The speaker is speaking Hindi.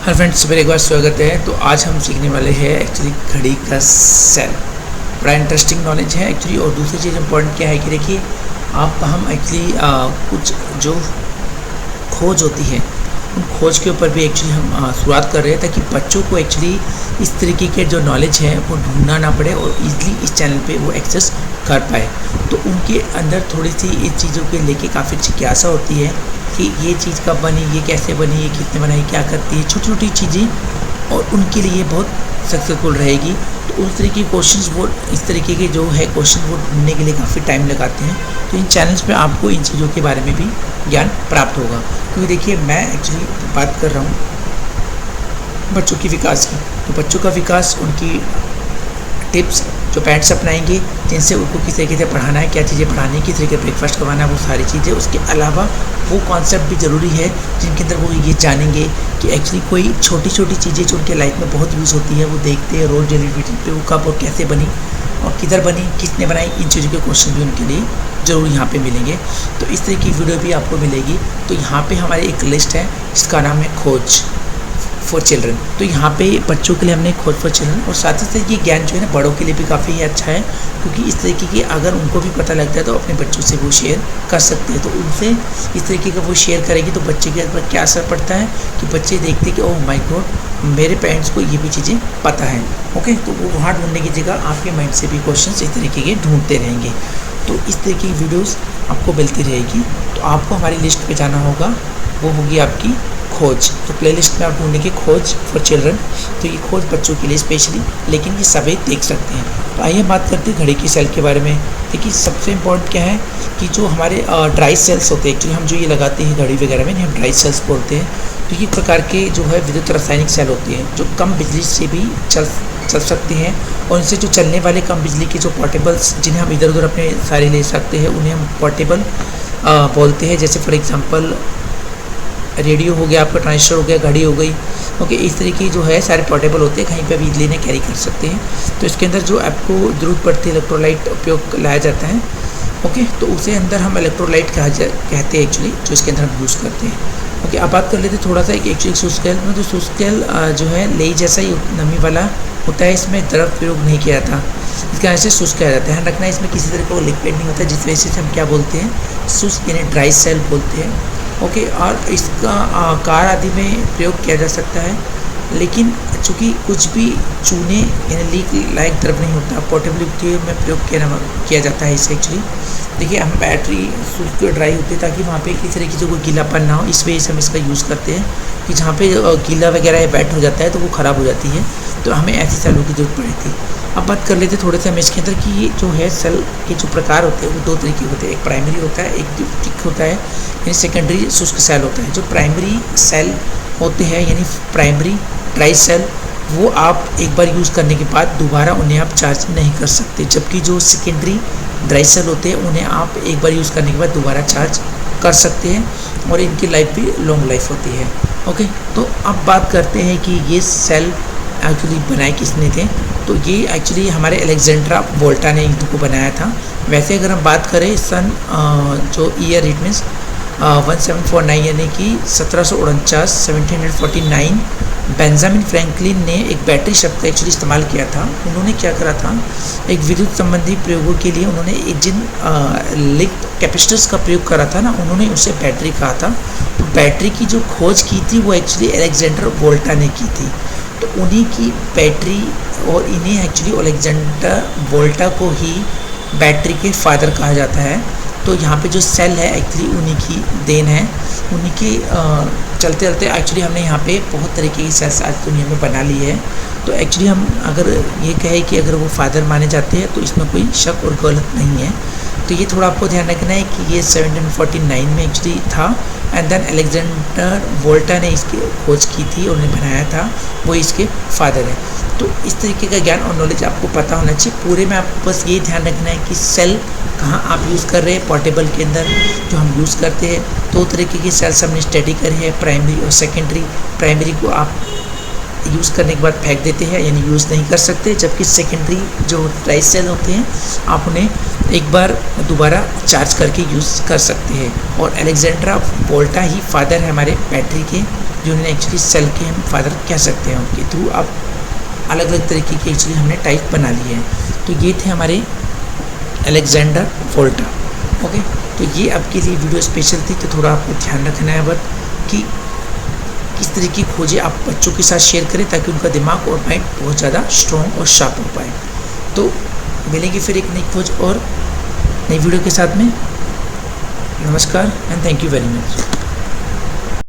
हेलो फ्रेंड्स, मेरे एक बार स्वागत है। तो आज हम सीखने वाले हैं एक्चुअली घड़ी का सेल। बड़ा इंटरेस्टिंग नॉलेज है एक्चुअली। और दूसरी चीज़ इम्पोर्टेंट क्या है कि देखिए आप हम एक्चुअली कुछ जो खोज होती है उन खोज के ऊपर भी एक्चुअली हम शुरुआत कर रहे हैं ताकि बच्चों को एक्चुअली इस तरीके के जो नॉलेज है वो ढूंढना ना पड़े और इजीली इस चैनल पे वो एक्सेस कर पाए। तो उनके अंदर थोड़ी सी इस चीज़ों के लेके काफ़ी जिज्ञासा होती है कि ये चीज़ कब बनी, ये कैसे बनी, ये कितने बनाई, क्या करती है, छोटी छोटी चीज़ें, और उनके लिए बहुत सक्सेसफुल रहेगी। तो उस तरीके के क्वेश्चंस वो इस तरीके के जो है क्वेश्चन वो ढूंढने के लिए काफ़ी टाइम लगाते हैं। तो इन चैनल्स पे आपको इन चीज़ों के बारे में भी ज्ञान प्राप्त होगा। क्योंकि देखिए मैं एक्चुअली बात कर रहा हूँ बच्चों के विकास की। तो बच्चों का विकास, उनकी टिप्स जो पेरेंट्स अपनाएंगे जिनसे उनको किस तरीके से पढ़ाना है, क्या चीज़ें पढ़ानी है, किस तरीके ब्रेकफास्ट करवाना है, वो सारी चीज़ें। उसके अलावा वो कॉन्सेप्ट भी ज़रूरी है जिनके अंदर वो ये जानेंगे कि एक्चुअली कोई छोटी छोटी चीज़ें जो उनके लाइफ में बहुत यूज़ होती है वो देखते हैं रोज़ डेली रूटीन पे, वो कब और कैसे बनी और किधर बनी, किसने बनाई, इन चीज़ों के क्वेश्चन भी उनके लिए ज़रूर यहाँ पे मिलेंगे। तो इस तरह की वीडियो भी आपको मिलेगी। तो यहाँ पे हमारी एक लिस्ट है जिसका नाम है खोज फॉर चिल्ड्रन। तो यहाँ पे बच्चों के लिए हमने खोज फॉर चिल्ड्रन, और साथ ही साथ ये ज्ञान जो है ना बड़ों के लिए भी काफ़ी अच्छा है, क्योंकि इस तरीके की अगर उनको भी पता लगता है तो अपने बच्चों से वो शेयर कर सकते हैं। तो उनसे इस तरीके का वो शेयर करेगी तो बच्चे के ऊपर क्या असर पड़ता है कि बच्चे देखते कि ओह माय गॉड, मेरे पेरेंट्स को ये भी चीज़ें पता है। ओके, तो वो वहाँ ढूंढने की जगह आपके माइंड से भी क्वेश्चन इस तरीके के ढूंढते रहेंगे। तो इस तरीके की वीडियोज़ आपको मिलती रहेगी। तो आपको हमारी लिस्ट पर जाना होगा, वो होगी आपकी खोज। तो प्लेलिस्ट में आप ढूंढेंगे खोज फॉर चिल्ड्रन। तो ये खोज बच्चों के लिए स्पेशली, लेकिन ये सभी देख सकते हैं। तो आइए बात करते हैं घड़ी की सेल के बारे में। देखिए सबसे इम्पोर्टेंट क्या है कि जो हमारे ड्राई सेल्स होते हैं, एक्चुअली हम जो ये लगाते हैं घड़ी वगैरह में, हम ड्राई सेल्स बोलते हैं। तो ये प्रकार के जो है विद्युत रासायनिक सेल होते हैं जो कम बिजली से भी चल सकते हैं, और इनसे जो चलने वाले कम बिजली के जो पोर्टेबल्स जिन्हें हम इधर उधर अपने सारे ले सकते हैं उन्हें हम पोर्टेबल बोलते हैं। जैसे फॉर एग्जांपल रेडियो हो गया, आपका ट्रांजिस्टर हो गया, घड़ी हो गई। ओके, इस तरीके जो है सारे पोर्टेबल होते हैं, कहीं पे भी इजीली कैरी कर सकते हैं। तो इसके अंदर जो आपको ज़रूरत पड़ती है इलेक्ट्रोलाइट उपयोग लाया जाता है। ओके, तो उसे अंदर हम इलेक्ट्रोलाइट कहते हैं एक्चुअली, जो इसके अंदर हम यूज़ करते हैं। ओके, अब बात कर लेते हैं थोड़ा सा एक एक्चुअली सुस्केल में। तो सुस्केल जो है लेई जैसा ही नमी वाला होता है, इसमें द्रव प्रयोग नहीं किया था, इसके वजह से शुष्क कहा जाता है। ध्यान रखना इसमें किसी तरह का लिक्विड नहीं होता, जिस वजह से हम क्या बोलते हैं, शुष्क यानी ड्राई सेल बोलते हैं। ओके, और इसका कार आदि में प्रयोग किया जा सकता है, लेकिन चूँकि कुछ भी चूने यानी लीक लायक द्रव नहीं होता, पोर्टेबिलिटी में प्रयोग किया जाता है इसे एक्चुअली। देखिए हम बैटरी शुष्क ड्राई होती है ताकि वहाँ पे किसी तरह की जो कोई गीलापन ना हो, इस वजह से हम इसका यूज़ करते हैं कि जहाँ पे गीला वगैरह या बैट हो जाता है तो वो ख़राब हो जाती है, तो हमें ऐसी सेलों की जरूरत पड़ी थी। अब बात कर लेते थोड़े से हम इसके अंदर कि ये जो है सेल के जो प्रकार होते हैं वो दो तरीके होते हैं, एक प्राइमरी होता है, एक थिक होता है, यानी सेकेंडरी शुष्क सेल होता है। जो प्राइमरी सेल होते हैं यानी प्राइमरी ड्राई सेल, वो आप एक बार यूज़ करने के बाद दोबारा उन्हें आप चार्ज नहीं कर सकते, जबकि जो सेकेंडरी ड्राई सेल होते हैं उन्हें आप एक बार यूज़ करने के बाद दोबारा चार्ज कर सकते हैं, और इनकी लाइफ भी लॉन्ग लाइफ होती है। ओके, तो अब बात करते हैं कि ये सेल एक्चुअली बनाए किसने थे। तो ये एक्चुअली हमारे अलेक्जेंड्रा वोल्टा ने इनको बनाया था। वैसे अगर हम बात करें सन जो ईयर इट मीन्स 1749 यानी कि 1749 बेंजामिन फ्रैंकलिन ने एक बैटरी शब्द का एक्चुअली इस्तेमाल किया था। उन्होंने क्या करा था, एक विद्युत संबंधी प्रयोगों के लिए उन्होंने जिन लिंक कैपेसिटर्स का प्रयोग करा था ना, उन्होंने उसे बैटरी कहा था। तो बैटरी की जो खोज की थी वो एक्चुअली अलेक्जेंडर वोल्टा ने की थी। तो उन्हीं की बैटरी, और इन्हें एक्चुअली अलेक्जेंडर वोल्टा को ही बैटरी के फादर कहा जाता है। तो यहाँ पे जो सेल है एक्चुअली उन्हीं की देन है, उन्हीं के चलते चलते एक्चुअली हमने यहाँ पे बहुत तरीके की सेल्स आज दुनिया में बना ली है। तो एक्चुअली हम अगर ये कहें कि अगर वो फादर माने जाते हैं तो इसमें कोई शक और गलत नहीं है। तो ये थोड़ा आपको ध्यान रखना है कि ये 1749 में एक्चुअली था, एंड देन अलेक्जेंडर वोल्टा ने इसकी खोज की थी, उन्हें बनाया था, वो इसके फादर है। तो इस तरीके का ज्ञान और नॉलेज आपको पता होना चाहिए। पूरे में आपको बस ये ध्यान रखना है कि सेल कहाँ आप यूज़ कर रहे हैं। पोर्टेबल के अंदर जो हम यूज़ करते हैं दो तरीके की सेल्स हमने स्टडी करी है, प्राइमरी और सेकेंडरी। प्राइमरी को आप यूज़ करने के बाद फेंक देते हैं, यानी यूज़ नहीं कर सकते। जबकि सेकेंडरी जो ट्राइस सेल होते हैं आप उन्हें एक बार दोबारा चार्ज करके यूज़ कर सकते हैं। और अलेक्जेंड्रा वोल्टा ही फादर है हमारे बैटरी के, जो उन्हें एक्चुअली सेल के हम फादर कह सकते हैं। उनके थ्रू आप अलग अलग तरीके के एक्चुअली हमने टाइप बना लिए हैं। तो ये थे हमारे अलेक्जेंडर वोल्टा। ओके, तो ये आपके लिए वीडियो स्पेशल थी, तो थोड़ा आपको ध्यान रखना है बट कि किस तरह की खोजें आप बच्चों के साथ शेयर करें ताकि उनका दिमाग और माइंड बहुत ज़्यादा स्ट्रॉन्ग और शार्प हो पाए। तो मिलेंगे फिर एक नई खोज और नई वीडियो के साथ में। नमस्कार and thank you very much.